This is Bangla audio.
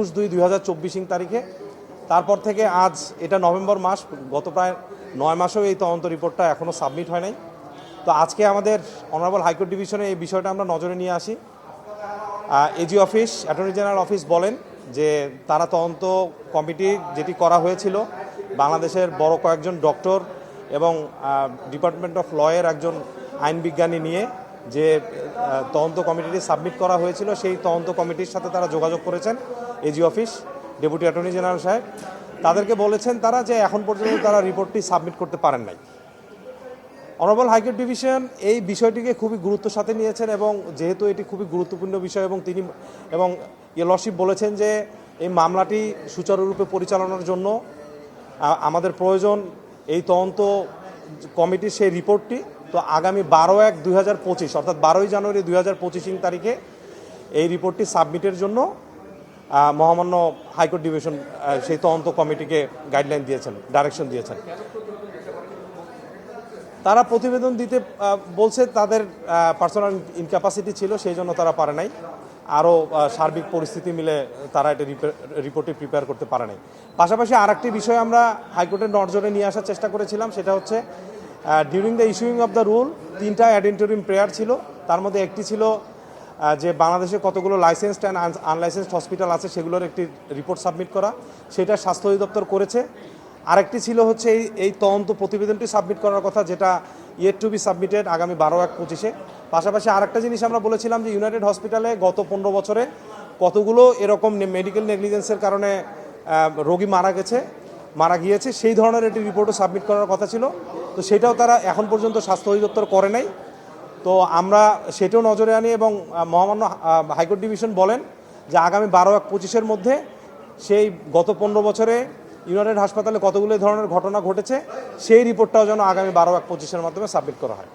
21/2/2024 তারিখে। তারপর থেকে আজ এটা নভেম্বর মাস, গত প্রায় 9 মাসেও এই তদন্ত রিপোর্টটা এখনও সাবমিট হয় নাই। তো আজকে আমাদের অনারেবল হাইকোর্ট ডিভিশনে এই বিষয়টা আমরা নজরে নিয়ে আসি। AG office, attorney general office বলেন যে তারা তদন্ত কমিটি যেটি করা হয়েছিল বাংলাদেশের বড় কয়েকজন ডক্টর এবং ডিপার্টমেন্ট অফ লয়ের একজন আইন বিজ্ঞানী নিয়ে যে তদন্ত কমিটিটি সাবমিট করা হয়েছিল, সেই তদন্ত কমিটির সাথে তারা যোগাযোগ করেছেন। AG office, deputy attorney general সাহেব তাদেরকে বলেছেন তারা যে এখন পর্যন্ত তারা রিপোর্টটি সাবমিট করতে পারেন নাই। অনারেবল হাইকোর্ট ডিভিশন এই বিষয়টিকে খুবই গুরুত্বের সাথে নিয়েছেন এবং যেহেতু এটি খুবই গুরুত্বপূর্ণ বিষয় এবং তিনি এবং লর্ডশিপ বলেছেন যে এই মামলাটি সুচারুরূপে পরিচালনার জন্য আমাদের প্রয়োজন এই তদন্ত কমিটির সেই রিপোর্টটি। তো আগামী 12/1/2025 অর্থাৎ 12ই জানুয়ারি 2025 তারিখে এই রিপোর্টটি সাবমিটের জন্য মহামান্য হাইকোর্ট ডিভিশন সেই তদন্ত কমিটিকে গাইডলাইন দিয়েছেন, ডাইরেকশন দিয়েছেন। তারা প্রতিবেদন দিতে বলছে তাদের পার্সোনাল ইনক্যাপাসিটি ছিল, সেই জন্য তারা পারে নাই। আরও সার্বিক পরিস্থিতি মিলে তারা এটা রিপোর্টটি প্রিপেয়ার করতে পারে নাই। পাশাপাশি আরেকটি বিষয় আমরা হাইকোর্টের নজরে নিয়ে আসার চেষ্টা করেছিলাম, সেটা হচ্ছে during the issuing of the rule 3টা অ্যাডেন্টোরিয়াম প্রেয়ার ছিল। তার মধ্যে একটি ছিল যে বাংলাদেশে কতগুলো লাইসেন্সড অ্যান্ড আনলাইসেন্সড হসপিটাল আছে সেগুলোর একটি রিপোর্ট সাবমিট করা, সেটা স্বাস্থ্য অধিদপ্তর করেছে। আরেকটি ছিল হচ্ছে এই তদন্ত প্রতিবেদনটি সাবমিট করার কথা, যেটা ইয়েট টু বি সাবমিটেড আগামী 12/1/25। পাশাপাশি আরেকটা জিনিস আমরা বলেছিলাম যে ইউনাইটেড হসপিটালে গত 15 বছরে কতগুলো এরকম মেডিকেল নেগলিজেন্সের কারণে রোগী মারা গিয়েছে, সেই ধরনের একটি রিপোর্টও সাবমিট করার কথা ছিল। তো সেটাও তারা এখন পর্যন্ত স্বাস্থ্য অধিদপ্তর করে নাই। তো আমরা সেটাও নজরে আনি এবং মহামান্য হাইকোর্ট ডিভিশন বলেন যে আগামী 12/1/25 মধ্যে সেই গত 15 বছরে ইউনাইটেড হাসপাতালে কতগুলো ধরনের ঘটনা ঘটেছে সেই রিপোর্টটাও যেন আগামী 12/1/25 মাধ্যমে সাবমিট করা হয়।